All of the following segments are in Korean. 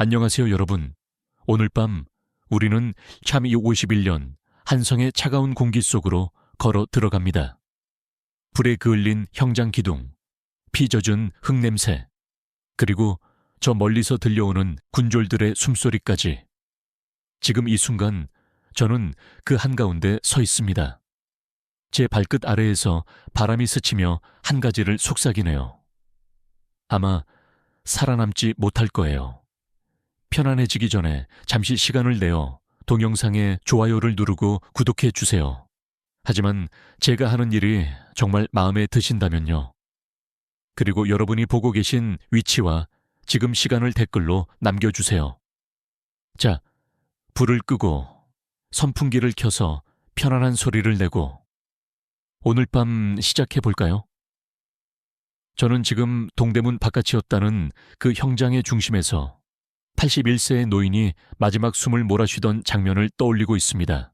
안녕하세요, 여러분. 오늘 밤 우리는 참 51년 한성의 차가운 공기 속으로 걸어 들어갑니다. 불에 그을린 형장 기둥, 피 젖은 흙냄새, 그리고 저 멀리서 들려오는 군졸들의 숨소리까지. 지금 이 순간 저는 그 한가운데 서 있습니다. 제 발끝 아래에서 바람이 스치며 한 가지를 속삭이네요. 아마 살아남지 못할 거예요. 편안해지기 전에 잠시 시간을 내어 동영상에 좋아요를 누르고 구독해 주세요. 하지만 제가 하는 일이 정말 마음에 드신다면요. 그리고 여러분이 보고 계신 위치와 지금 시간을 댓글로 남겨주세요. 자, 불을 끄고 선풍기를 켜서 편안한 소리를 내고 오늘 밤 시작해 볼까요? 저는 지금 동대문 바깥이었다는 그 형장의 중심에서 81세의 노인이 마지막 숨을 몰아쉬던 장면을 떠올리고 있습니다.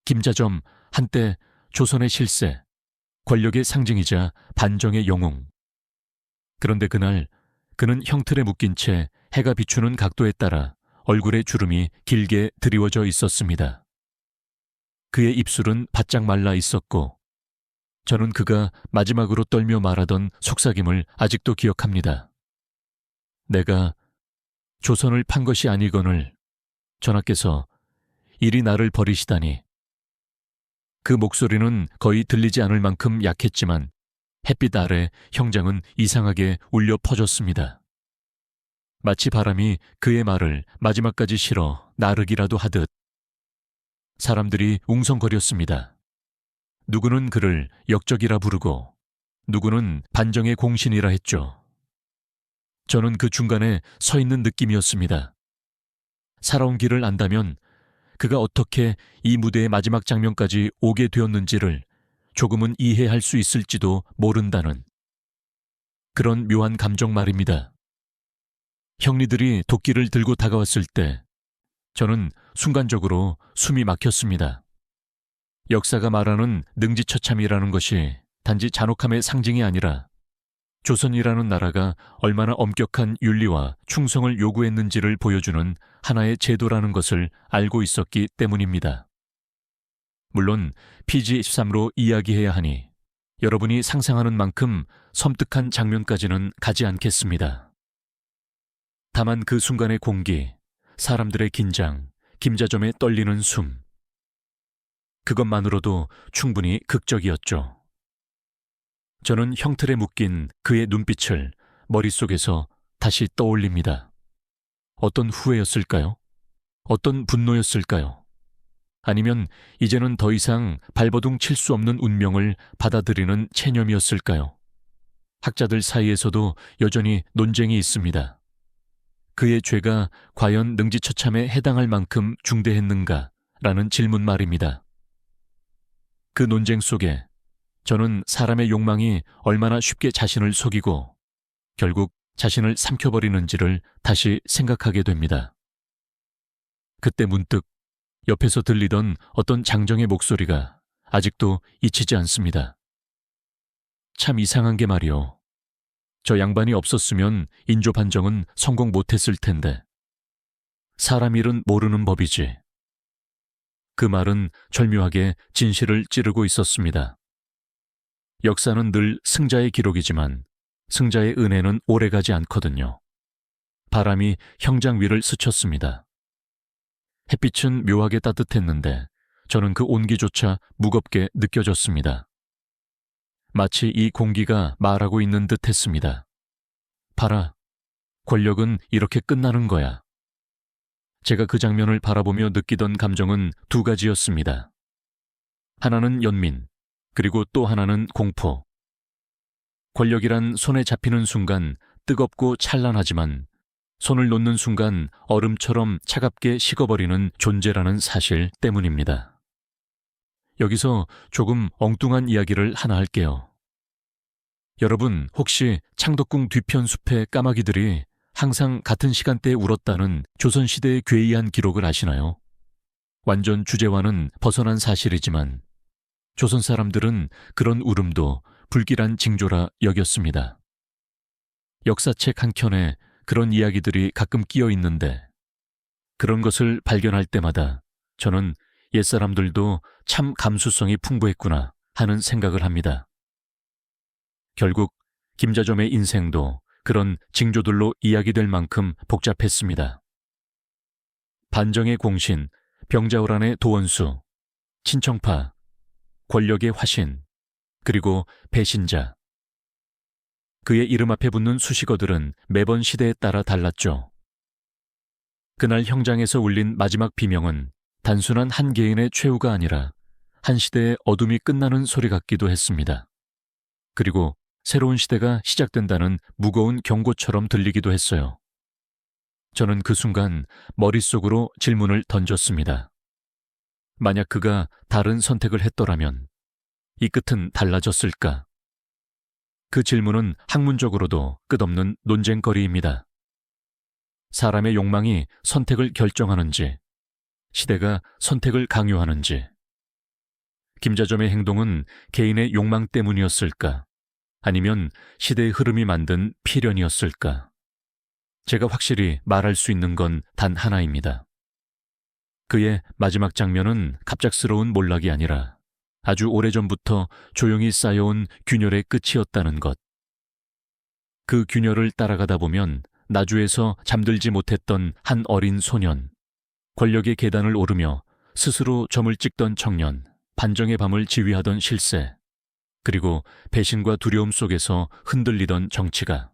김자점, 한때 조선의 실세, 권력의 상징이자 반정의 영웅. 그런데 그날 그는 형틀에 묶인 채 해가 비추는 각도에 따라 얼굴에 주름이 길게 드리워져 있었습니다. 그의 입술은 바짝 말라 있었고 저는 그가 마지막으로 떨며 말하던 속삭임을 아직도 기억합니다. 내가 조선을 판 것이 아니거늘 전하께서 이리 나를 버리시다니. 그 목소리는 거의 들리지 않을 만큼 약했지만 햇빛 아래 형장은 이상하게 울려 퍼졌습니다. 마치 바람이 그의 말을 마지막까지 실어 나르기라도 하듯. 사람들이 웅성거렸습니다. 누구는 그를 역적이라 부르고 누구는 반정의 공신이라 했죠. 저는 그 중간에 서 있는 느낌이었습니다. 살아온 길을 안다면 그가 어떻게 이 무대의 마지막 장면까지 오게 되었는지를 조금은 이해할 수 있을지도 모른다는 그런 묘한 감정 말입니다. 형리들이 도끼를 들고 다가왔을 때 저는 순간적으로 숨이 막혔습니다. 역사가 말하는 능지처참이라는 것이 단지 잔혹함의 상징이 아니라 조선이라는 나라가 얼마나 엄격한 윤리와 충성을 요구했는지를 보여주는 하나의 제도라는 것을 알고 있었기 때문입니다. 물론 PG-13로 이야기해야 하니 여러분이 상상하는 만큼 섬뜩한 장면까지는 가지 않겠습니다. 다만 그 순간의 공기, 사람들의 긴장, 김자점의 떨리는 숨, 그것만으로도 충분히 극적이었죠. 저는 형틀에 묶인 그의 눈빛을 머릿속에서 다시 떠올립니다. 어떤 후회였을까요? 어떤 분노였을까요? 아니면 이제는 더 이상 발버둥 칠 수 없는 운명을 받아들이는 체념이었을까요? 학자들 사이에서도 여전히 논쟁이 있습니다. 그의 죄가 과연 능지처참에 해당할 만큼 중대했는가라는 질문 말입니다. 그 논쟁 속에 저는 사람의 욕망이 얼마나 쉽게 자신을 속이고 결국 자신을 삼켜버리는지를 다시 생각하게 됩니다. 그때 문득 옆에서 들리던 어떤 장정의 목소리가 아직도 잊히지 않습니다. 참 이상한 게 말이요. 저 양반이 없었으면 인조 반정은 성공 못했을 텐데. 사람 일은 모르는 법이지. 그 말은 절묘하게 진실을 찌르고 있었습니다. 역사는 늘 승자의 기록이지만 승자의 은혜는 오래가지 않거든요. 바람이 형장 위를 스쳤습니다. 햇빛은 묘하게 따뜻했는데 저는 그 온기조차 무겁게 느껴졌습니다. 마치 이 공기가 말하고 있는 듯 했습니다. 봐라, 권력은 이렇게 끝나는 거야. 제가 그 장면을 바라보며 느끼던 감정은 두 가지였습니다. 하나는 연민, 그리고 또 하나는 공포. 권력이란 손에 잡히는 순간 뜨겁고 찬란하지만 손을 놓는 순간 얼음처럼 차갑게 식어버리는 존재라는 사실 때문입니다. 여기서 조금 엉뚱한 이야기를 하나 할게요. 여러분 혹시 창덕궁 뒤편 숲의 까마귀들이 항상 같은 시간대에 울었다는 조선시대의 괴이한 기록을 아시나요? 완전 주제와는 벗어난 사실이지만 조선 사람들은 그런 울음도 불길한 징조라 여겼습니다. 역사책 한 켠에 그런 이야기들이 가끔 끼어 있는데 그런 것을 발견할 때마다 저는 옛사람들도 참 감수성이 풍부했구나 하는 생각을 합니다. 결국 김자점의 인생도 그런 징조들로 이야기될 만큼 복잡했습니다. 반정의 공신, 병자호란의 도원수, 친청파, 권력의 화신, 그리고 배신자. 그의 이름 앞에 붙는 수식어들은 매번 시대에 따라 달랐죠. 그날 형장에서 울린 마지막 비명은 단순한 한 개인의 최후가 아니라 한 시대의 어둠이 끝나는 소리 같기도 했습니다. 그리고 새로운 시대가 시작된다는 무거운 경고처럼 들리기도 했어요. 저는 그 순간 머릿속으로 질문을 던졌습니다. 만약 그가 다른 선택을 했더라면 이 끝은 달라졌을까? 그 질문은 학문적으로도 끝없는 논쟁거리입니다. 사람의 욕망이 선택을 결정하는지, 시대가 선택을 강요하는지, 김자점의 행동은 개인의 욕망 때문이었을까? 아니면 시대의 흐름이 만든 필연이었을까? 제가 확실히 말할 수 있는 건 단 하나입니다. 그의 마지막 장면은 갑작스러운 몰락이 아니라 아주 오래전부터 조용히 쌓여온 균열의 끝이었다는 것. 그 균열을 따라가다 보면 나주에서 잠들지 못했던 한 어린 소년, 권력의 계단을 오르며 스스로 점을 찍던 청년, 반정의 밤을 지휘하던 실세, 그리고 배신과 두려움 속에서 흔들리던 정치가.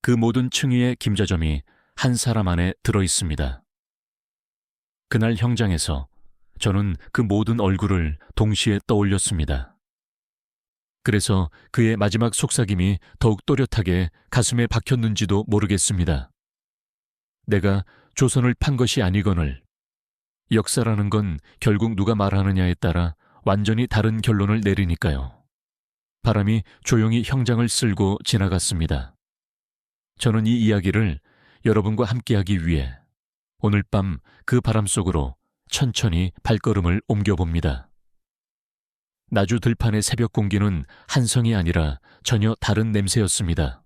그 모든 층위의 김자점이 한 사람 안에 들어있습니다. 그날 형장에서 저는 그 모든 얼굴을 동시에 떠올렸습니다. 그래서 그의 마지막 속삭임이 더욱 또렷하게 가슴에 박혔는지도 모르겠습니다. 내가 조선을 판 것이 아니거늘 역사라는 건 결국 누가 말하느냐에 따라 완전히 다른 결론을 내리니까요. 바람이 조용히 형장을 쓸고 지나갔습니다. 저는 이 이야기를 여러분과 함께하기 위해 오늘 밤 그 바람 속으로 천천히 발걸음을 옮겨봅니다. 나주 들판의 새벽 공기는 한성이 아니라 전혀 다른 냄새였습니다.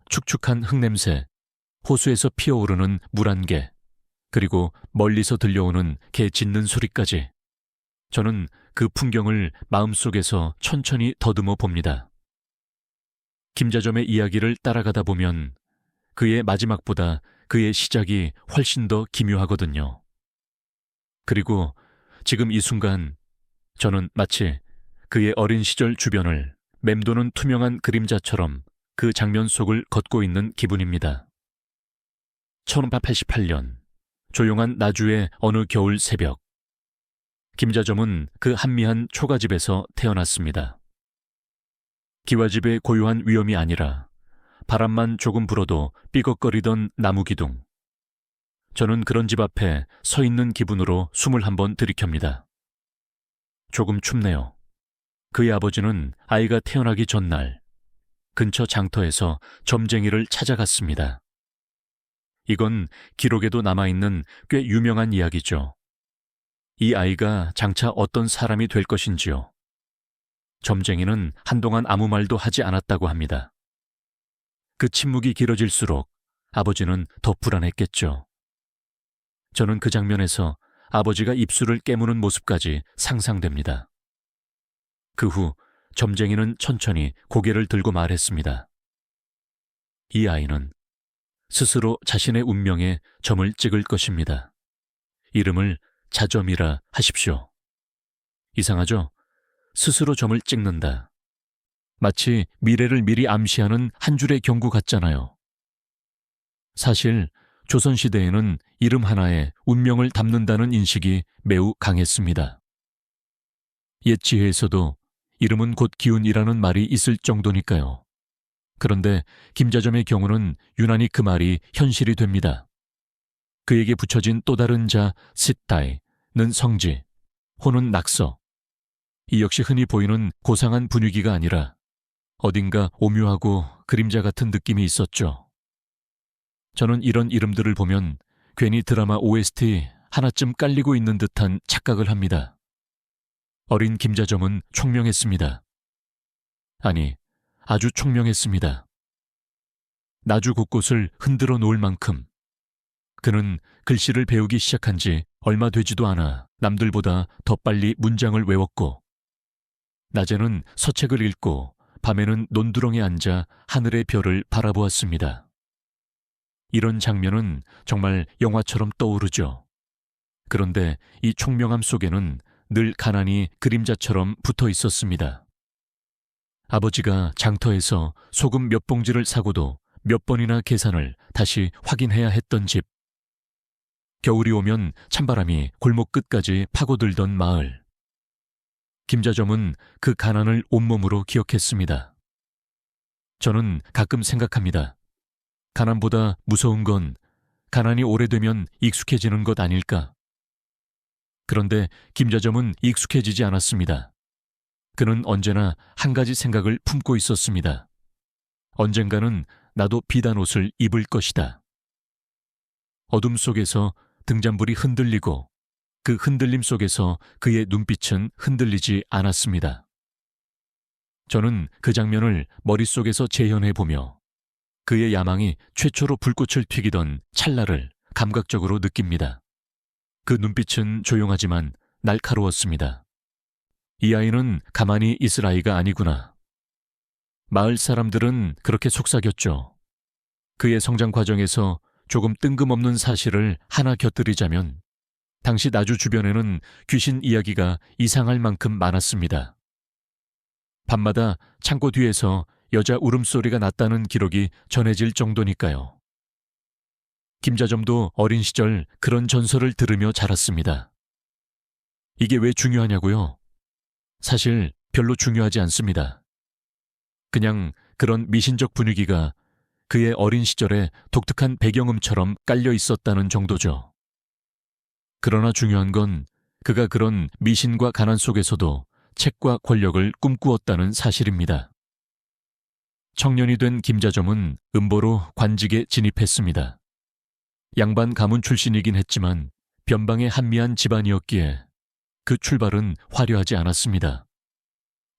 축축한 흙냄새, 호수에서 피어오르는 물 한 개, 그리고 멀리서 들려오는 개 짖는 소리까지. 저는 그 풍경을 마음속에서 천천히 더듬어 봅니다. 김자점의 이야기를 따라가다 보면 그의 마지막보다 그의 시작이 훨씬 더 기묘하거든요. 그리고 지금 이 순간 저는 마치 그의 어린 시절 주변을 맴도는 투명한 그림자처럼 그 장면 속을 걷고 있는 기분입니다. 1888년 조용한 나주의 어느 겨울 새벽, 김자점은 그 한미한 초가집에서 태어났습니다. 기와집의 고요한 위엄이 아니라 바람만 조금 불어도 삐걱거리던 나무 기둥. 저는 그런 집 앞에 서 있는 기분으로 숨을 한번 들이켭니다. 조금 춥네요. 그의 아버지는 아이가 태어나기 전날 근처 장터에서 점쟁이를 찾아갔습니다. 이건 기록에도 남아있는 꽤 유명한 이야기죠. 이 아이가 장차 어떤 사람이 될 것인지요. 점쟁이는 한동안 아무 말도 하지 않았다고 합니다. 그 침묵이 길어질수록 아버지는 더 불안했겠죠. 저는 그 장면에서 아버지가 입술을 깨무는 모습까지 상상됩니다. 그 후 점쟁이는 천천히 고개를 들고 말했습니다. 이 아이는 스스로 자신의 운명에 점을 찍을 것입니다. 이름을 자점이라 하십시오. 이상하죠? 스스로 점을 찍는다. 마치 미래를 미리 암시하는 한 줄의 경고 같잖아요. 사실 조선시대에는 이름 하나에 운명을 담는다는 인식이 매우 강했습니다. 옛 지혜에서도 이름은 곧 기운이라는 말이 있을 정도니까요. 그런데 김자점의 경우는 유난히 그 말이 현실이 됩니다. 그에게 붙여진 또 다른 자 시타이는 성지, 호는 낙서. 이 역시 흔히 보이는 고상한 분위기가 아니라 어딘가 오묘하고 그림자 같은 느낌이 있었죠. 저는 이런 이름들을 보면 괜히 드라마 OST 하나쯤 깔리고 있는 듯한 착각을 합니다. 어린 김자점은 총명했습니다. 아니, 아주 총명했습니다. 나주 곳곳을 흔들어 놓을 만큼 그는 글씨를 배우기 시작한 지 얼마 되지도 않아 남들보다 더 빨리 문장을 외웠고 낮에는 서책을 읽고 밤에는 논두렁에 앉아 하늘의 별을 바라보았습니다. 이런 장면은 정말 영화처럼 떠오르죠. 그런데 이 총명함 속에는 늘 가난이 그림자처럼 붙어 있었습니다. 아버지가 장터에서 소금 몇 봉지를 사고도 몇 번이나 계산을 다시 확인해야 했던 집. 겨울이 오면 찬바람이 골목 끝까지 파고들던 마을. 김자점은 그 가난을 온몸으로 기억했습니다. 저는 가끔 생각합니다. 가난보다 무서운 건 가난이 오래되면 익숙해지는 것 아닐까? 그런데 김자점은 익숙해지지 않았습니다. 그는 언제나 한 가지 생각을 품고 있었습니다. 언젠가는 나도 비단 옷을 입을 것이다. 어둠 속에서 등잔불이 흔들리고 그 흔들림 속에서 그의 눈빛은 흔들리지 않았습니다. 저는 그 장면을 머릿속에서 재현해보며 그의 야망이 최초로 불꽃을 튀기던 찰나를 감각적으로 느낍니다. 그 눈빛은 조용하지만 날카로웠습니다. 이 아이는 가만히 있을 아이가 아니구나. 마을 사람들은 그렇게 속삭였죠. 그의 성장 과정에서 조금 뜬금없는 사실을 하나 곁들이자면 당시 나주 주변에는 귀신 이야기가 이상할 만큼 많았습니다. 밤마다 창고 뒤에서 여자 울음소리가 났다는 기록이 전해질 정도니까요. 김자점도 어린 시절 그런 전설을 들으며 자랐습니다. 이게 왜 중요하냐고요? 사실 별로 중요하지 않습니다. 그냥 그런 미신적 분위기가 그의 어린 시절에 독특한 배경음처럼 깔려 있었다는 정도죠. 그러나 중요한 건 그가 그런 미신과 가난 속에서도 책과 권력을 꿈꾸었다는 사실입니다. 청년이 된 김자점은 음보로 관직에 진입했습니다. 양반 가문 출신이긴 했지만 변방의 한미한 집안이었기에 그 출발은 화려하지 않았습니다.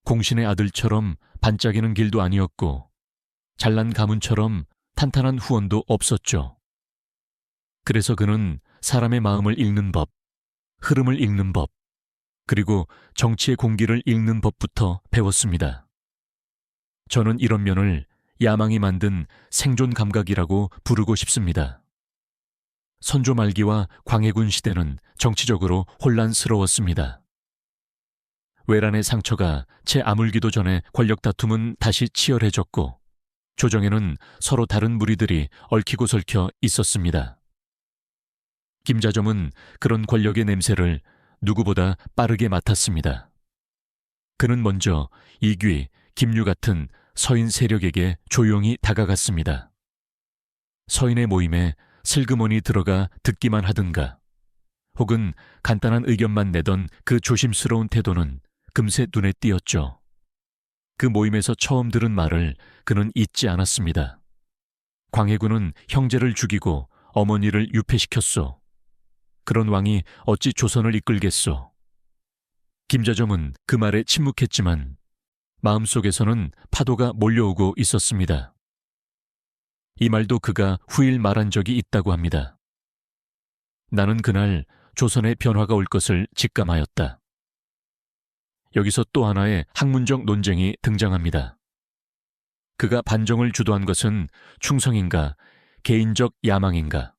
공신의 아들처럼 반짝이는 길도 아니었고 잘난 가문처럼 탄탄한 후원도 없었죠. 그래서 그는 사람의 마음을 읽는 법, 흐름을 읽는 법, 그리고 정치의 공기를 읽는 법부터 배웠습니다. 저는 이런 면을 야망이 만든 생존 감각이라고 부르고 싶습니다. 선조 말기와 광해군 시대는 정치적으로 혼란스러웠습니다. 외란의 상처가 채 아물기도 전에 권력 다툼은 다시 치열해졌고 조정에는 서로 다른 무리들이 얽히고 설켜 있었습니다. 김자점은 그런 권력의 냄새를 누구보다 빠르게 맡았습니다. 그는 먼저 이귀, 김류 같은 서인 세력에게 조용히 다가갔습니다. 서인의 모임에 슬그머니 들어가 듣기만 하든가 혹은 간단한 의견만 내던 그 조심스러운 태도는 금세 눈에 띄었죠. 그 모임에서 처음 들은 말을 그는 잊지 않았습니다. 광해군은 형제를 죽이고 어머니를 유폐시켰소. 그런 왕이 어찌 조선을 이끌겠소. 김자점은 그 말에 침묵했지만 마음속에서는 파도가 몰려오고 있었습니다. 이 말도 그가 후일 말한 적이 있다고 합니다. 나는 그날 조선의 변화가 올 것을 직감하였다. 여기서 또 하나의 학문적 논쟁이 등장합니다. 그가 반정을 주도한 것은 충성인가, 개인적 야망인가?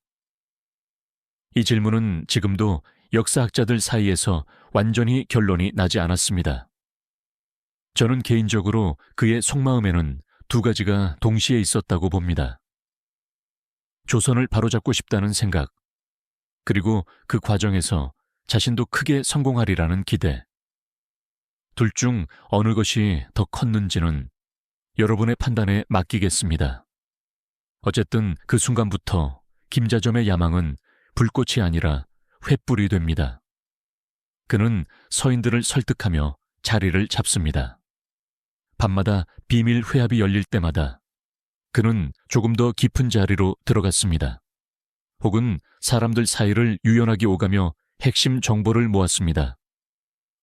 이 질문은 지금도 역사학자들 사이에서 완전히 결론이 나지 않았습니다. 저는 개인적으로 그의 속마음에는 두 가지가 동시에 있었다고 봅니다. 조선을 바로잡고 싶다는 생각, 그리고 그 과정에서 자신도 크게 성공하리라는 기대. 둘 중 어느 것이 더 컸는지는 여러분의 판단에 맡기겠습니다. 어쨌든 그 순간부터 김자점의 야망은 불꽃이 아니라 횃불이 됩니다. 그는 서인들을 설득하며 자리를 잡습니다. 밤마다 비밀 회합이 열릴 때마다 그는 조금 더 깊은 자리로 들어갔습니다. 혹은 사람들 사이를 유연하게 오가며 핵심 정보를 모았습니다.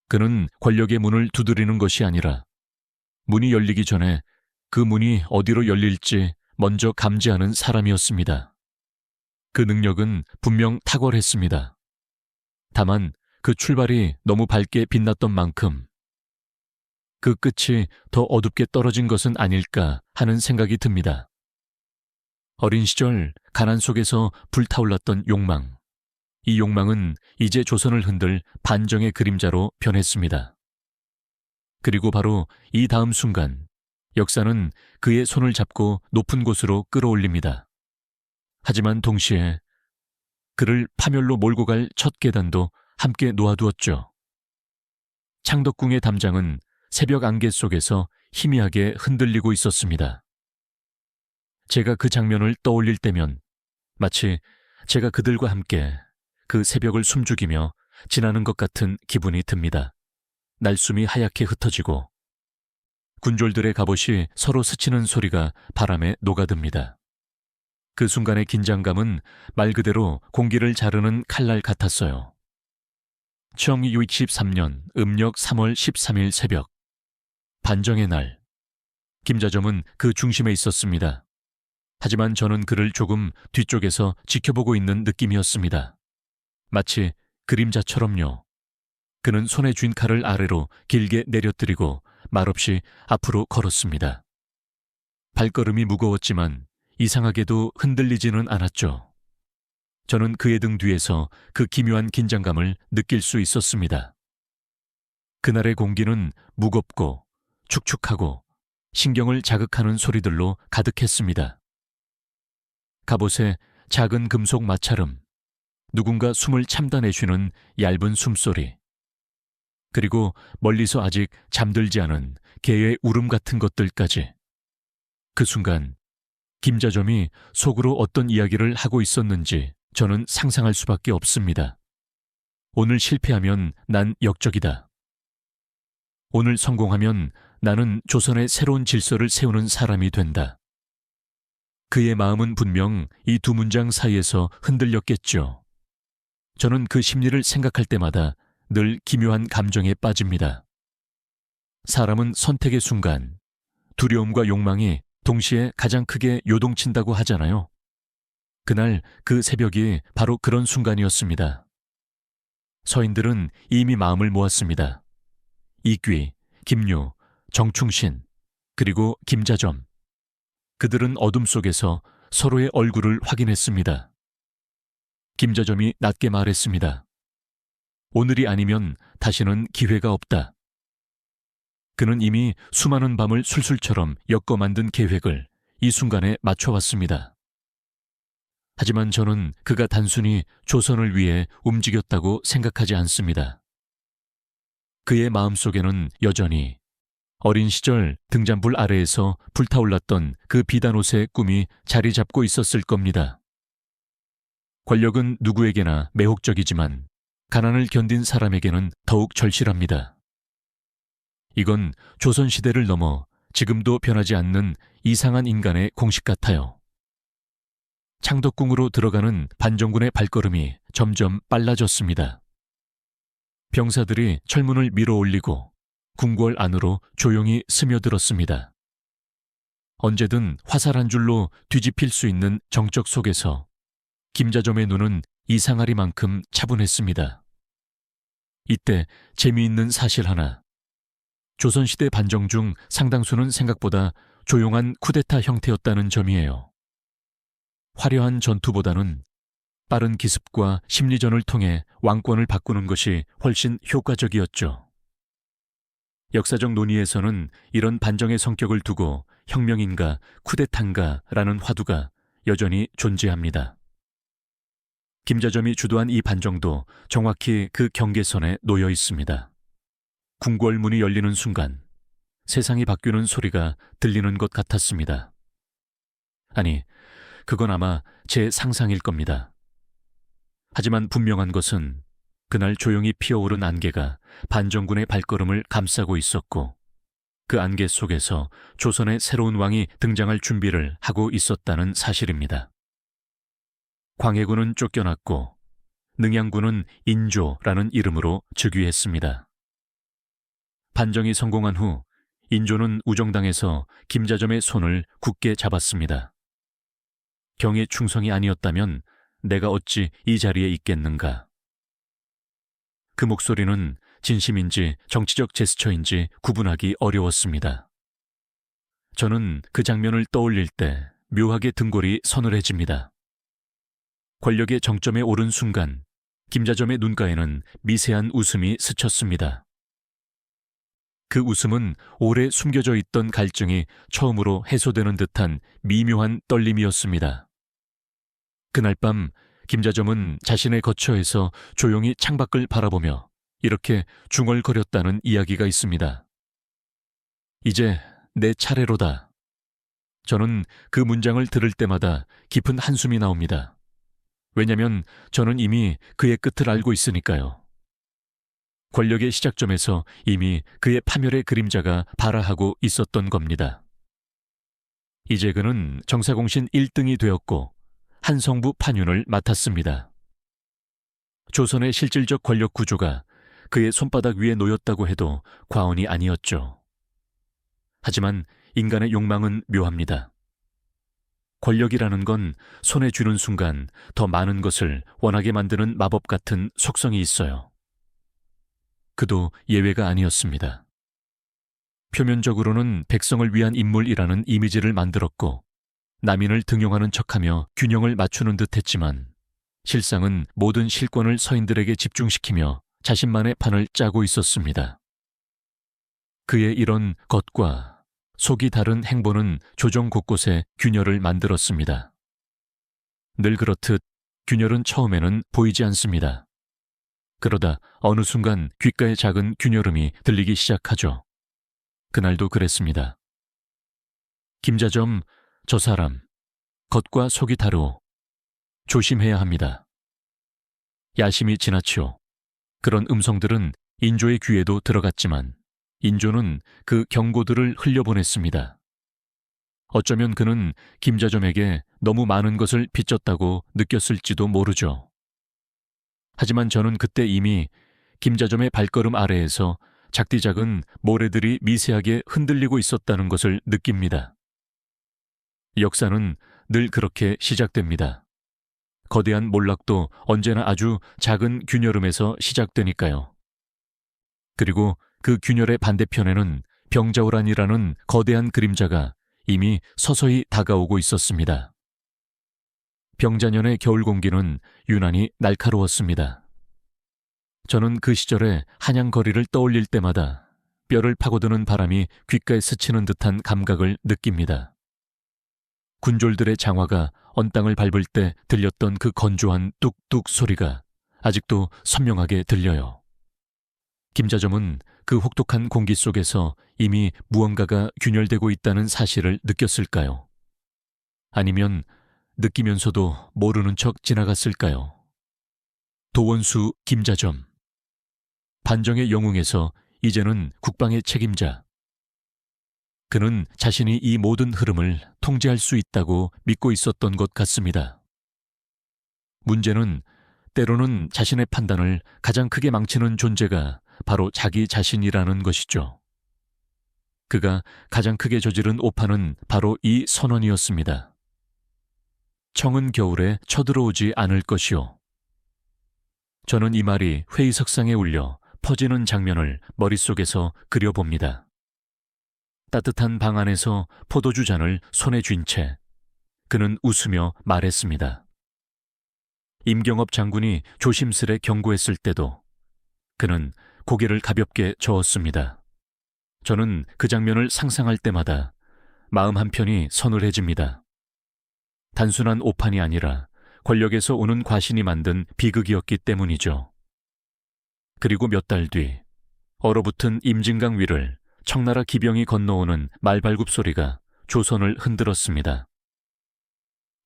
그는 권력의 문을 두드리는 것이 아니라 문이 열리기 전에 그 문이 어디로 열릴지 먼저 감지하는 사람이었습니다. 그 능력은 분명 탁월했습니다. 다만 그 출발이 너무 밝게 빛났던 만큼 그 끝이 더 어둡게 떨어진 것은 아닐까 하는 생각이 듭니다. 어린 시절 가난 속에서 불타올랐던 욕망. 이 욕망은 이제 조선을 흔들 반정의 그림자로 변했습니다. 그리고 바로 이 다음 순간 역사는 그의 손을 잡고 높은 곳으로 끌어올립니다. 하지만 동시에 그를 파멸로 몰고 갈 첫 계단도 함께 놓아두었죠. 창덕궁의 담장은 새벽 안개 속에서 희미하게 흔들리고 있었습니다. 제가 그 장면을 떠올릴 때면 마치 제가 그들과 함께 그 새벽을 숨죽이며 지나는 것 같은 기분이 듭니다. 날숨이 하얗게 흩어지고 군졸들의 갑옷이 서로 스치는 소리가 바람에 녹아듭니다. 그 순간의 긴장감은 말 그대로 공기를 자르는 칼날 같았어요. 1963년 음력 3월 13일 새벽, 반정의 날. 김자점은 그 중심에 있었습니다. 하지만 저는 그를 조금 뒤쪽에서 지켜보고 있는 느낌이었습니다. 마치 그림자처럼요. 그는 손에 쥔 칼을 아래로 길게 내려뜨리고 말없이 앞으로 걸었습니다. 발걸음이 무거웠지만 이상하게도 흔들리지는 않았죠. 저는 그의 등 뒤에서 그 기묘한 긴장감을 느낄 수 있었습니다. 그날의 공기는 무겁고 축축하고 신경을 자극하는 소리들로 가득했습니다. 갑옷에 작은 금속 마찰음, 누군가 숨을 참다내쉬는 얇은 숨소리, 그리고 멀리서 아직 잠들지 않은 개의 울음 같은 것들까지. 그 순간 김자점이 속으로 어떤 이야기를 하고 있었는지 저는 상상할 수밖에 없습니다. 오늘 실패하면 난 역적이다. 오늘 성공하면 나는 조선의 새로운 질서를 세우는 사람이 된다. 그의 마음은 분명 이 두 문장 사이에서 흔들렸겠죠. 저는 그 심리를 생각할 때마다 늘 기묘한 감정에 빠집니다. 사람은 선택의 순간, 두려움과 욕망이 동시에 가장 크게 요동친다고 하잖아요. 그날 그 새벽이 바로 그런 순간이었습니다. 서인들은 이미 마음을 모았습니다. 이귀, 김유, 정충신, 그리고 김자점. 그들은 어둠 속에서 서로의 얼굴을 확인했습니다. 김자점이 낮게 말했습니다. 오늘이 아니면 다시는 기회가 없다. 그는 이미 수많은 밤을 술술처럼 엮어 만든 계획을 이 순간에 맞춰왔습니다. 하지만 저는 그가 단순히 조선을 위해 움직였다고 생각하지 않습니다. 그의 마음속에는 여전히 어린 시절 등잔불 아래에서 불타올랐던 그 비단옷의 꿈이 자리 잡고 있었을 겁니다. 권력은 누구에게나 매혹적이지만 가난을 견딘 사람에게는 더욱 절실합니다. 이건 조선시대를 넘어 지금도 변하지 않는 이상한 인간의 공식 같아요. 창덕궁으로 들어가는 반정군의 발걸음이 점점 빨라졌습니다. 병사들이 철문을 밀어 올리고 궁궐 안으로 조용히 스며들었습니다. 언제든 화살 한 줄로 뒤집힐 수 있는 정적 속에서 김자점의 눈은 이상하리만큼 차분했습니다. 이때 재미있는 사실 하나. 조선시대 반정 중 상당수는 생각보다 조용한 쿠데타 형태였다는 점이에요. 화려한 전투보다는 빠른 기습과 심리전을 통해 왕권을 바꾸는 것이 훨씬 효과적이었죠. 역사적 논의에서는 이런 반정의 성격을 두고 혁명인가 쿠데타인가라는 화두가 여전히 존재합니다. 김자점이 주도한 이 반정도 정확히 그 경계선에 놓여 있습니다. 궁궐 문이 열리는 순간 세상이 바뀌는 소리가 들리는 것 같았습니다. 아니, 그건 아마 제 상상일 겁니다. 하지만 분명한 것은 그날 조용히 피어오른 안개가 반정군의 발걸음을 감싸고 있었고 그 안개 속에서 조선의 새로운 왕이 등장할 준비를 하고 있었다는 사실입니다. 광해군은 쫓겨났고 능양군은 인조라는 이름으로 즉위했습니다. 반정이 성공한 후 인조는 우정당에서 김자점의 손을 굳게 잡았습니다. 경의 충성이 아니었다면 내가 어찌 이 자리에 있겠는가. 그 목소리는 진심인지 정치적 제스처인지 구분하기 어려웠습니다. 저는 그 장면을 떠올릴 때 묘하게 등골이 서늘해집니다. 권력의 정점에 오른 순간 김자점의 눈가에는 미세한 웃음이 스쳤습니다. 그 웃음은 오래 숨겨져 있던 갈증이 처음으로 해소되는 듯한 미묘한 떨림이었습니다. 그날 밤 김자점은 자신의 거처에서 조용히 창밖을 바라보며 이렇게 중얼거렸다는 이야기가 있습니다. 이제 내 차례로다. 저는 그 문장을 들을 때마다 깊은 한숨이 나옵니다. 왜냐면 저는 이미 그의 끝을 알고 있으니까요. 권력의 시작점에서 이미 그의 파멸의 그림자가 발아하고 있었던 겁니다. 이제 그는 정사공신 1등이 되었고 한성부 판윤을 맡았습니다. 조선의 실질적 권력 구조가 그의 손바닥 위에 놓였다고 해도 과언이 아니었죠. 하지만 인간의 욕망은 묘합니다. 권력이라는 건 손에 쥐는 순간 더 많은 것을 원하게 만드는 마법 같은 속성이 있어요. 그도 예외가 아니었습니다. 표면적으로는 백성을 위한 인물이라는 이미지를 만들었고 남인을 등용하는 척하며 균형을 맞추는 듯 했지만 실상은 모든 실권을 서인들에게 집중시키며 자신만의 판을 짜고 있었습니다. 그의 이런 겉과 속이 다른 행보는 조정 곳곳에 균열을 만들었습니다. 늘 그렇듯 균열은 처음에는 보이지 않습니다. 그러다 어느 순간 귓가에 작은 균열음이 들리기 시작하죠. 그날도 그랬습니다. 김자점, 저 사람, 겉과 속이 다르오. 조심해야 합니다. 야심이 지나치오. 그런 음성들은 인조의 귀에도 들어갔지만 인조는 그 경고들을 흘려보냈습니다. 어쩌면 그는 김자점에게 너무 많은 것을 빚졌다고 느꼈을지도 모르죠. 하지만 저는 그때 이미 김자점의 발걸음 아래에서 작디작은 모래들이 미세하게 흔들리고 있었다는 것을 느낍니다. 역사는 늘 그렇게 시작됩니다. 거대한 몰락도 언제나 아주 작은 균열음에서 시작되니까요. 그리고 그 균열의 반대편에는 병자호란이라는 거대한 그림자가 이미 서서히 다가오고 있었습니다. 병자년의 겨울 공기는 유난히 날카로웠습니다. 저는 그 시절의 한양 거리를 떠올릴 때마다 뼈를 파고드는 바람이 귓가에 스치는 듯한 감각을 느낍니다. 군졸들의 장화가 언 땅을 밟을 때 들렸던 그 건조한 뚝뚝 소리가 아직도 선명하게 들려요. 김자점은 그 혹독한 공기 속에서 이미 무언가가 균열되고 있다는 사실을 느꼈을까요? 아니면 느끼면서도 모르는 척 지나갔을까요? 도원수 김자점. 반정의 영웅에서 이제는 국방의 책임자. 그는 자신이 이 모든 흐름을 통제할 수 있다고 믿고 있었던 것 같습니다. 문제는 때로는 자신의 판단을 가장 크게 망치는 존재가 바로 자기 자신이라는 것이죠. 그가 가장 크게 저지른 오판은 바로 이 선언이었습니다. 청은 겨울에 쳐들어오지 않을 것이요. 저는 이 말이 회의석상에 울려 퍼지는 장면을 머릿속에서 그려봅니다. 따뜻한 방 안에서 포도주 잔을 손에 쥔 채 그는 웃으며 말했습니다. 임경업 장군이 조심스레 경고했을 때도 그는 고개를 가볍게 저었습니다. 저는 그 장면을 상상할 때마다 마음 한편이 서늘해집니다. 단순한 오판이 아니라 권력에서 오는 과신이 만든 비극이었기 때문이죠. 그리고 몇 달 뒤 얼어붙은 임진강 위를 청나라 기병이 건너오는 말발굽 소리가 조선을 흔들었습니다.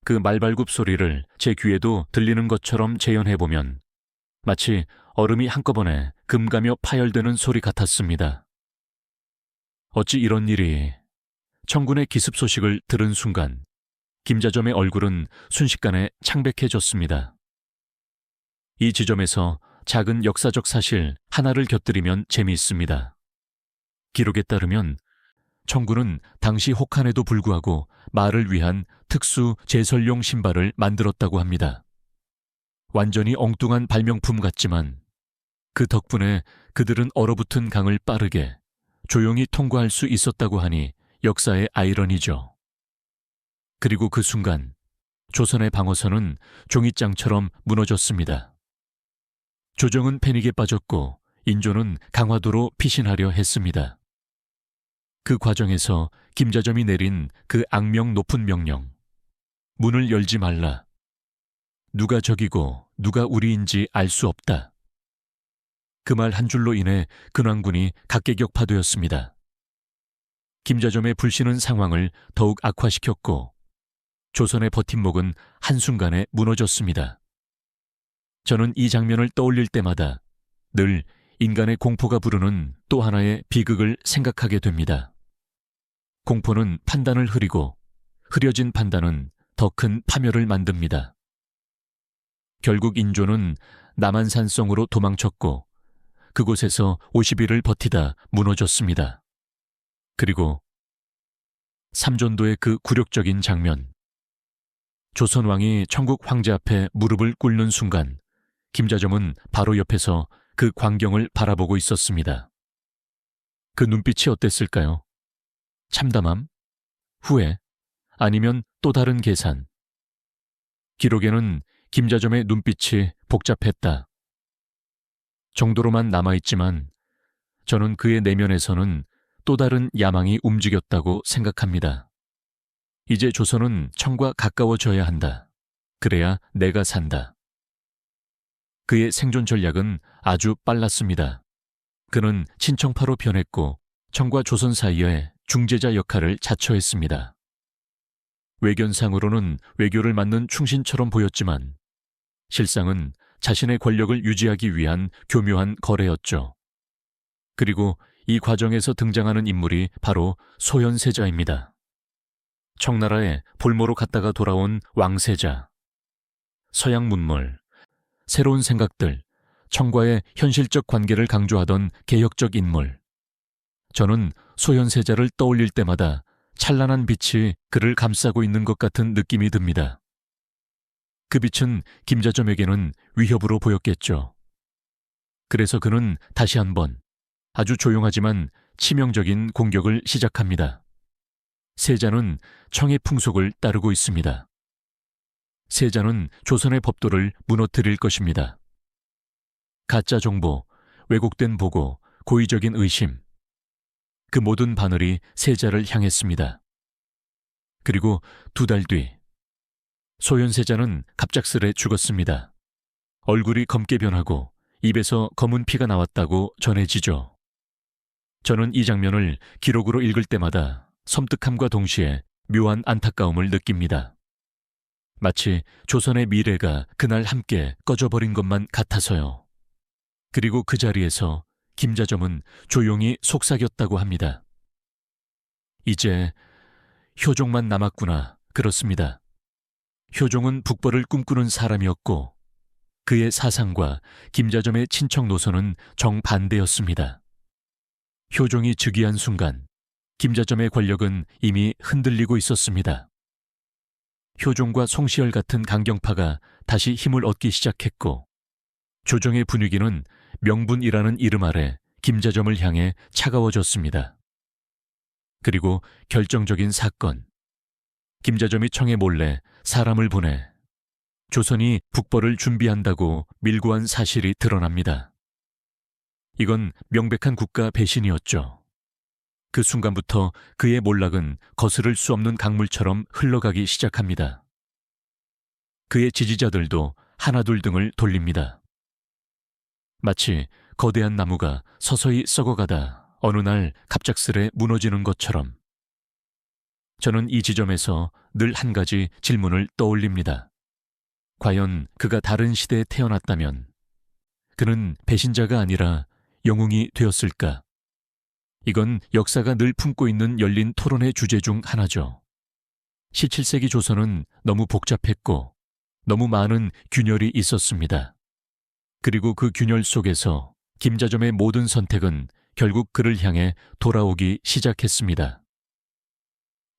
그 말발굽 소리를 제 귀에도 들리는 것처럼 재현해보면 마치 얼음이 한꺼번에 금가며 파열되는 소리 같았습니다. 어찌 이런 일이. 청군의 기습 소식을 들은 순간 김자점의 얼굴은 순식간에 창백해졌습니다. 이 지점에서 작은 역사적 사실 하나를 곁들이면 재미있습니다. 기록에 따르면 청군은 당시 혹한에도 불구하고 말을 위한 특수 제설용 신발을 만들었다고 합니다. 완전히 엉뚱한 발명품 같지만 그 덕분에 그들은 얼어붙은 강을 빠르게 조용히 통과할 수 있었다고 하니 역사의 아이러니죠. 그리고 그 순간 조선의 방어선은 종잇장처럼 무너졌습니다. 조정은 패닉에 빠졌고 인조는 강화도로 피신하려 했습니다. 그 과정에서 김자점이 내린 그 악명 높은 명령. 문을 열지 말라. 누가 적이고 누가 우리인지 알 수 없다. 그 말 한 줄로 인해 근황군이 각계격파되었습니다. 김자점의 불신은 상황을 더욱 악화시켰고 조선의 버팀목은 한순간에 무너졌습니다. 저는 이 장면을 떠올릴 때마다 늘 인간의 공포가 부르는 또 하나의 비극을 생각하게 됩니다. 공포는 판단을 흐리고 흐려진 판단은 더 큰 파멸을 만듭니다. 결국 인조는 남한산성으로 도망쳤고 그곳에서 50일을 버티다 무너졌습니다. 그리고 삼전도의 그 굴욕적인 장면. 조선왕이 청국 황제 앞에 무릎을 꿇는 순간 김자점은 바로 옆에서 그 광경을 바라보고 있었습니다. 그 눈빛이 어땠을까요? 참담함? 후회? 아니면 또 다른 계산? 기록에는 김자점의 눈빛이 복잡했다 정도로만 남아있지만 저는 그의 내면에서는 또 다른 야망이 움직였다고 생각합니다. 이제 조선은 청과 가까워져야 한다. 그래야 내가 산다. 그의 생존 전략은 아주 빨랐습니다. 그는 친청파로 변했고 청과 조선 사이에 중재자 역할을 자처했습니다. 외견상으로는 외교를 맡는 충신처럼 보였지만 실상은 자신의 권력을 유지하기 위한 교묘한 거래였죠. 그리고 이 과정에서 등장하는 인물이 바로 소현세자입니다. 청나라에 볼모로 갔다가 돌아온 왕세자. 서양 문물, 새로운 생각들, 청과의 현실적 관계를 강조하던 개혁적 인물. 저는 소현세자를 떠올릴 때마다 찬란한 빛이 그를 감싸고 있는 것 같은 느낌이 듭니다. 그 빛은 김자점에게는 위협으로 보였겠죠. 그래서 그는 다시 한번 아주 조용하지만 치명적인 공격을 시작합니다. 세자는 청의 풍속을 따르고 있습니다. 세자는 조선의 법도를 무너뜨릴 것입니다. 가짜 정보, 왜곡된 보고, 고의적인 의심. 그 모든 바늘이 세자를 향했습니다. 그리고 2달 뒤 소현세자는 갑작스레 죽었습니다. 얼굴이 검게 변하고 입에서 검은 피가 나왔다고 전해지죠. 저는 이 장면을 기록으로 읽을 때마다 섬뜩함과 동시에 묘한 안타까움을 느낍니다. 마치 조선의 미래가 그날 함께 꺼져버린 것만 같아서요. 그리고 그 자리에서 김자점은 조용히 속삭였다고 합니다. 이제 효종만 남았구나. 그렇습니다. 효종은 북벌을 꿈꾸는 사람이었고 그의 사상과 김자점의 친척 노선은 정반대였습니다. 효종이 즉위한 순간 김자점의 권력은 이미 흔들리고 있었습니다. 효종과 송시열 같은 강경파가 다시 힘을 얻기 시작했고 조정의 분위기는 명분이라는 이름 아래 김자점을 향해 차가워졌습니다. 그리고 결정적인 사건. 김자점이 청에 몰래 사람을 보내 조선이 북벌을 준비한다고 밀고한 사실이 드러납니다. 이건 명백한 국가 배신이었죠. 그 순간부터 그의 몰락은 거스를 수 없는 강물처럼 흘러가기 시작합니다. 그의 지지자들도 하나둘 등을 돌립니다. 마치 거대한 나무가 서서히 썩어가다 어느 날 갑작스레 무너지는 것처럼 저는 이 지점에서 늘 한 가지 질문을 떠올립니다. 과연 그가 다른 시대에 태어났다면 그는 배신자가 아니라 영웅이 되었을까? 이건 역사가 늘 품고 있는 열린 토론의 주제 중 하나죠. 17세기 조선은 너무 복잡했고 너무 많은 균열이 있었습니다. 그리고 그 균열 속에서 김자점의 모든 선택은 결국 그를 향해 돌아오기 시작했습니다.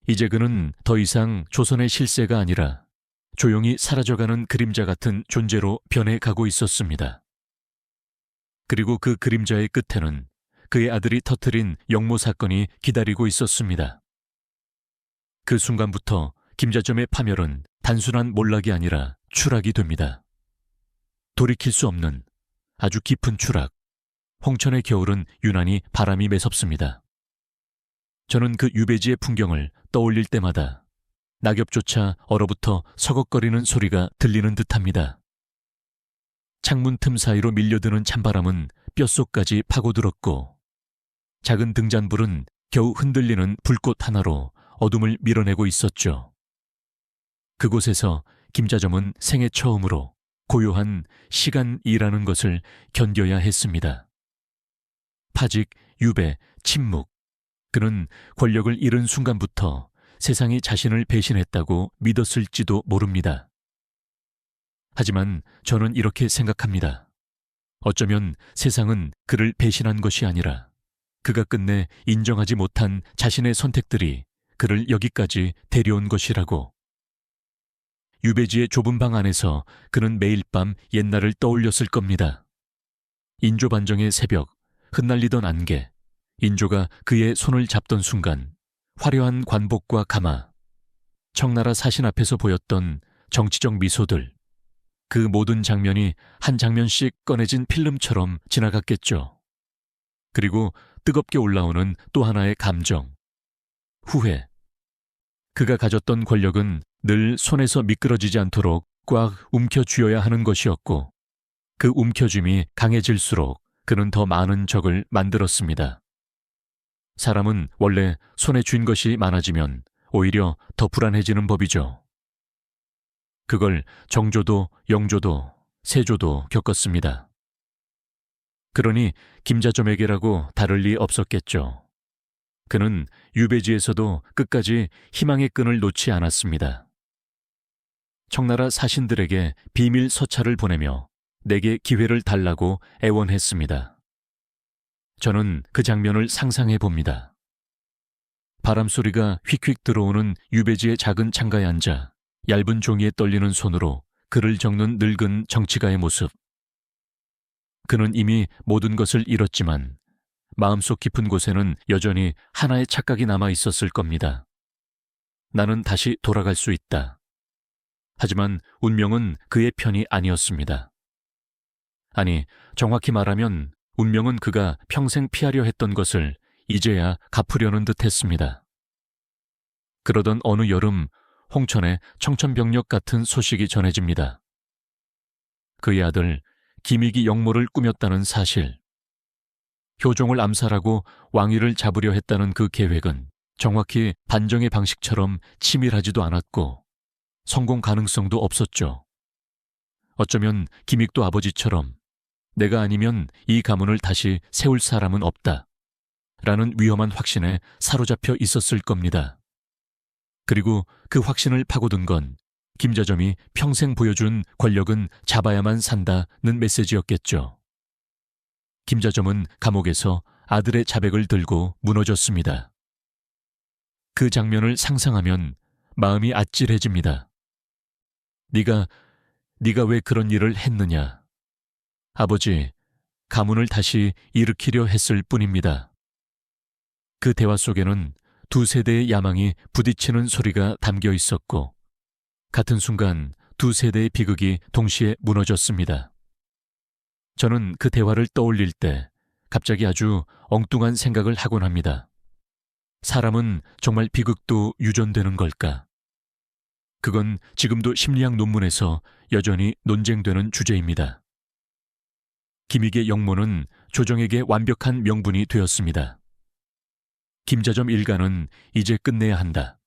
이제 그는 더 이상 조선의 실세가 아니라 조용히 사라져가는 그림자 같은 존재로 변해가고 있었습니다. 그리고 그 그림자의 끝에는 그의 아들이 터뜨린 영모 사건이 기다리고 있었습니다. 그 순간부터 김자점의 파멸은 단순한 몰락이 아니라 추락이 됩니다. 돌이킬 수 없는 아주 깊은 추락. 홍천의 겨울은 유난히 바람이 매섭습니다. 저는 그 유배지의 풍경을 떠올릴 때마다 낙엽조차 얼어붙어 서걱거리는 소리가 들리는 듯합니다. 창문 틈 사이로 밀려드는 찬바람은 뼛속까지 파고들었고 작은 등잔불은 겨우 흔들리는 불꽃 하나로 어둠을 밀어내고 있었죠. 그곳에서 김자점은 생애 처음으로 고요한 시간이라는 것을 견뎌야 했습니다. 파직, 유배, 침묵. 그는 권력을 잃은 순간부터 세상이 자신을 배신했다고 믿었을지도 모릅니다. 하지만 저는 이렇게 생각합니다. 어쩌면 세상은 그를 배신한 것이 아니라 그가 끝내 인정하지 못한 자신의 선택들이 그를 여기까지 데려온 것이라고. 유배지의 좁은 방 안에서 그는 매일 밤 옛날을 떠올렸을 겁니다. 인조 반정의 새벽, 흩날리던 안개, 인조가 그의 손을 잡던 순간 화려한 관복과 가마, 청나라 사신 앞에서 보였던 정치적 미소들, 그 모든 장면이 한 장면씩 꺼내진 필름처럼 지나갔겠죠. 그리고 뜨겁게 올라오는 또 하나의 감정, 후회. 그가 가졌던 권력은 늘 손에서 미끄러지지 않도록 꽉 움켜쥐어야 하는 것이었고 그 움켜쥐임이 강해질수록 그는 더 많은 적을 만들었습니다. 사람은 원래 손에 쥔 것이 많아지면 오히려 더 불안해지는 법이죠. 그걸 정조도, 영조도, 세조도 겪었습니다. 그러니 김자점에게라고 다를 리 없었겠죠. 그는 유배지에서도 끝까지 희망의 끈을 놓지 않았습니다. 청나라 사신들에게 비밀 서찰을 보내며 내게 기회를 달라고 애원했습니다. 저는 그 장면을 상상해 봅니다. 바람소리가 휙휙 들어오는 유배지의 작은 창가에 앉아 얇은 종이에 떨리는 손으로 글을 적는 늙은 정치가의 모습. 그는 이미 모든 것을 잃었지만 마음속 깊은 곳에는 여전히 하나의 착각이 남아 있었을 겁니다. 나는 다시 돌아갈 수 있다. 하지만 운명은 그의 편이 아니었습니다. 아니, 정확히 말하면 운명은 그가 평생 피하려 했던 것을 이제야 갚으려는 듯 했습니다. 그러던 어느 여름, 홍천에 청천벽력 같은 소식이 전해집니다. 그의 아들 김익이 영모를 꾸몄다는 사실. 효종을 암살하고 왕위를 잡으려 했다는 그 계획은 정확히 반정의 방식처럼 치밀하지도 않았고 성공 가능성도 없었죠. 어쩌면 김익도 아버지처럼 내가 아니면 이 가문을 다시 세울 사람은 없다 라는 위험한 확신에 사로잡혀 있었을 겁니다. 그리고 그 확신을 파고든 건 김자점이 평생 보여준 권력은 잡아야만 산다는 메시지였겠죠. 김자점은 감옥에서 아들의 자백을 들고 무너졌습니다. 그 장면을 상상하면 마음이 아찔해집니다. 네가 왜 그런 일을 했느냐. 아버지, 가문을 다시 일으키려 했을 뿐입니다. 그 대화 속에는 두 세대의 야망이 부딪히는 소리가 담겨 있었고 같은 순간 두 세대의 비극이 동시에 무너졌습니다. 저는 그 대화를 떠올릴 때 갑자기 아주 엉뚱한 생각을 하곤 합니다. 사람은 정말 비극도 유전되는 걸까? 그건 지금도 심리학 논문에서 여전히 논쟁되는 주제입니다. 김익의 영모는 조정에게 완벽한 명분이 되었습니다. 김자점 일가는 이제 끝내야 한다.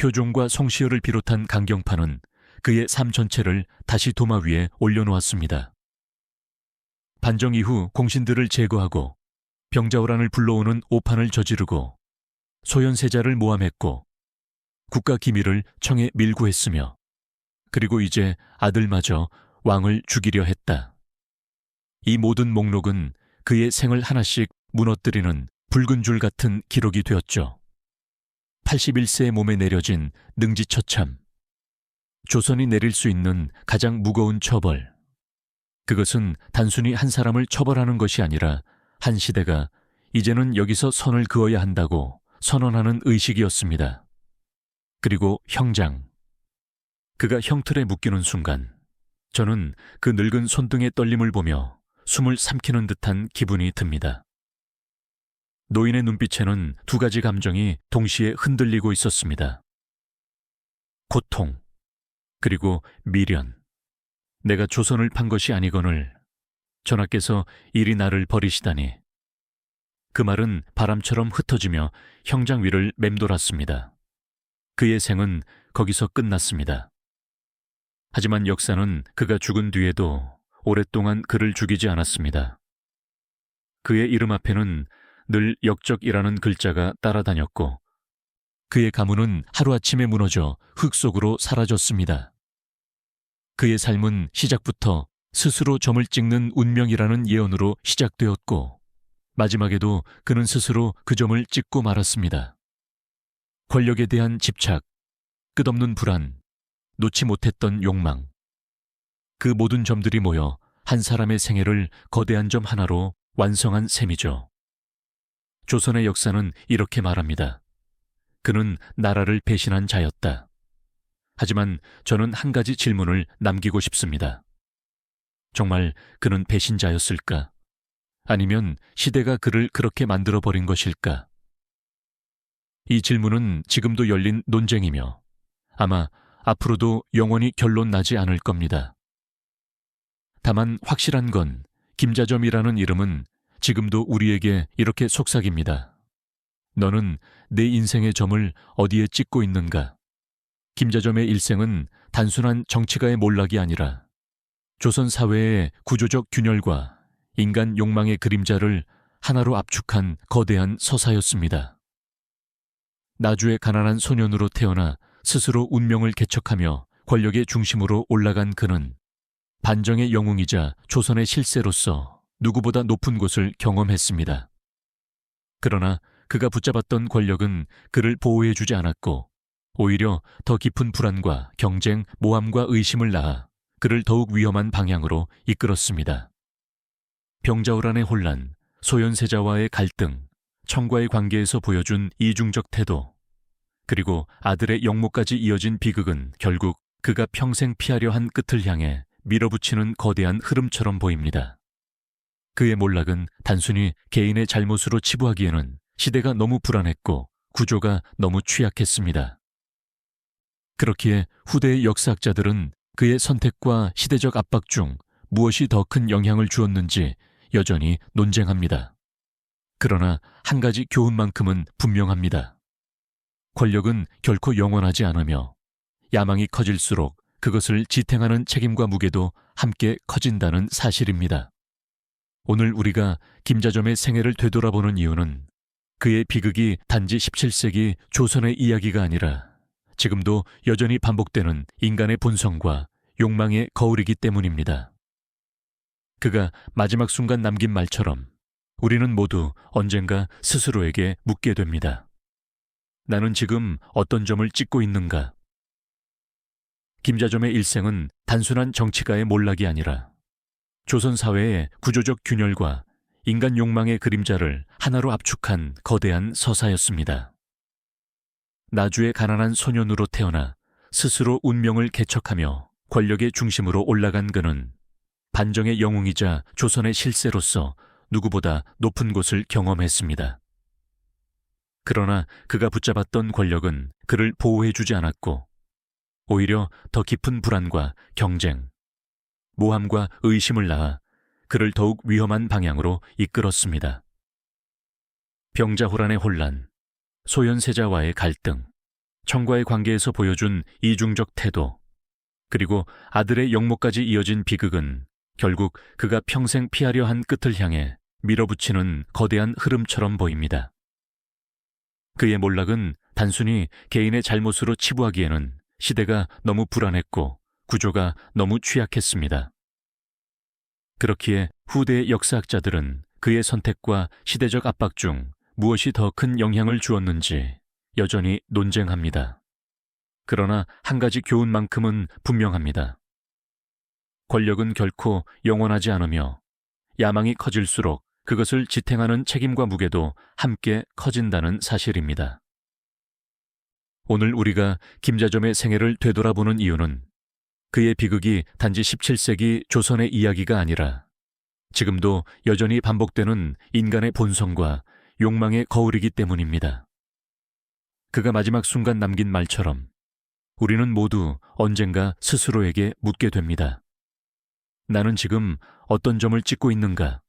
효종과 송시열을 비롯한 강경파는 그의 삶 전체를 다시 도마 위에 올려놓았습니다. 반정 이후 공신들을 제거하고 병자호란을 불러오는 오판을 저지르고 소현세자를 모함했고 국가 기밀을 청에 밀고 했으며 그리고 이제 아들마저 왕을 죽이려 했다. 이 모든 목록은 그의 생을 하나씩 무너뜨리는 붉은 줄 같은 기록이 되었죠. 81세의 몸에 내려진 능지처참. 조선이 내릴 수 있는 가장 무거운 처벌. 그것은 단순히 한 사람을 처벌하는 것이 아니라 한 시대가 이제는 여기서 선을 그어야 한다고 선언하는 의식이었습니다. 그리고 형장. 그가 형틀에 묶이는 순간 저는 그 늙은 손등의 떨림을 보며 숨을 삼키는 듯한 기분이 듭니다. 노인의 눈빛에는 두 가지 감정이 동시에 흔들리고 있었습니다. 고통, 그리고 미련. 내가 조선을 판 것이 아니거늘 전하께서 이리 나를 버리시다니. 그 말은 바람처럼 흩어지며 형장 위를 맴돌았습니다. 그의 생은 거기서 끝났습니다. 하지만 역사는 그가 죽은 뒤에도 오랫동안 그를 죽이지 않았습니다. 그의 이름 앞에는 늘 역적이라는 글자가 따라다녔고 그의 가문은 하루아침에 무너져 흙 속으로 사라졌습니다. 그의 삶은 시작부터 스스로 점을 찍는 운명이라는 예언으로 시작되었고 마지막에도 그는 스스로 그 점을 찍고 말았습니다. 권력에 대한 집착, 끝없는 불안, 놓지 못했던 욕망. 그 모든 점들이 모여 한 사람의 생애를 거대한 점 하나로 완성한 셈이죠. 조선의 역사는 이렇게 말합니다. 그는 나라를 배신한 자였다. 하지만 저는 한 가지 질문을 남기고 싶습니다. 정말 그는 배신자였을까? 아니면 시대가 그를 그렇게 만들어버린 것일까? 이 질문은 지금도 열린 논쟁이며 아마 앞으로도 영원히 결론 나지 않을 겁니다. 다만 확실한 건 김자점이라는 이름은 지금도 우리에게 이렇게 속삭입니다. 너는 내 인생의 점을 어디에 찍고 있는가? 김자점의 일생은 단순한 정치가의 몰락이 아니라 조선 사회의 구조적 균열과 인간 욕망의 그림자를 하나로 압축한 거대한 서사였습니다. 나주의 가난한 소년으로 태어나 스스로 운명을 개척하며 권력의 중심으로 올라간 그는 반정의 영웅이자 조선의 실세로서 누구보다 높은 곳을 경험했습니다. 그러나 그가 붙잡았던 권력은 그를 보호해주지 않았고 오히려 더 깊은 불안과 경쟁, 모함과 의심을 낳아 그를 더욱 위험한 방향으로 이끌었습니다. 병자호란의 혼란, 소현세자와의 갈등, 청과의 관계에서 보여준 이중적 태도, 그리고 아들의 영모까지 이어진 비극은 결국 그가 평생 피하려 한 끝을 향해 밀어붙이는 거대한 흐름처럼 보입니다. 그의 몰락은 단순히 개인의 잘못으로 치부하기에는 시대가 너무 불안했고 구조가 너무 취약했습니다. 그렇기에 후대의 역사학자들은 그의 선택과 시대적 압박 중 무엇이 더 큰 영향을 주었는지 여전히 논쟁합니다. 그러나 한 가지 교훈만큼은 분명합니다. 권력은 결코 영원하지 않으며 야망이 커질수록 그것을 지탱하는 책임과 무게도 함께 커진다는 사실입니다. 오늘 우리가 김자점의 생애를 되돌아보는 이유는 그의 비극이 단지 17세기 조선의 이야기가 아니라 지금도 여전히 반복되는 인간의 본성과 욕망의 거울이기 때문입니다. 그가 마지막 순간 남긴 말처럼 우리는 모두 언젠가 스스로에게 묻게 됩니다. 나는 지금 어떤 점을 찍고 있는가? 김자점의 일생은 단순한 정치가의 몰락이 아니라 조선 사회의 구조적 균열과 인간 욕망의 그림자를 하나로 압축한 거대한 서사였습니다. 나주의 가난한 소년으로 태어나 스스로 운명을 개척하며 권력의 중심으로 올라간 그는 반정의 영웅이자 조선의 실세로서 누구보다 높은 곳을 경험했습니다. 그러나 그가 붙잡았던 권력은 그를 보호해주지 않았고 오히려 더 깊은 불안과 경쟁, 모함과 의심을 낳아 그를 더욱 위험한 방향으로 이끌었습니다. 병자호란의 혼란, 소현세자와의 갈등, 청과의 관계에서 보여준 이중적 태도, 그리고 아들의 영모까지 이어진 비극은 결국 그가 평생 피하려 한 끝을 향해 밀어붙이는 거대한 흐름처럼 보입니다. 그의 몰락은 단순히 개인의 잘못으로 치부하기에는 시대가 너무 불안했고 구조가 너무 취약했습니다. 그렇기에 후대의 역사학자들은 그의 선택과 시대적 압박 중 무엇이 더 큰 영향을 주었는지 여전히 논쟁합니다. 그러나 한 가지 교훈만큼은 분명합니다. 권력은 결코 영원하지 않으며 야망이 커질수록 그것을 지탱하는 책임과 무게도 함께 커진다는 사실입니다. 오늘 우리가 김자점의 생애를 되돌아보는 이유는 그의 비극이 단지 17세기 조선의 이야기가 아니라 지금도 여전히 반복되는 인간의 본성과 욕망의 거울이기 때문입니다. 그가 마지막 순간 남긴 말처럼 우리는 모두 언젠가 스스로에게 묻게 됩니다. 나는 지금 어떤 점을 찍고 있는가?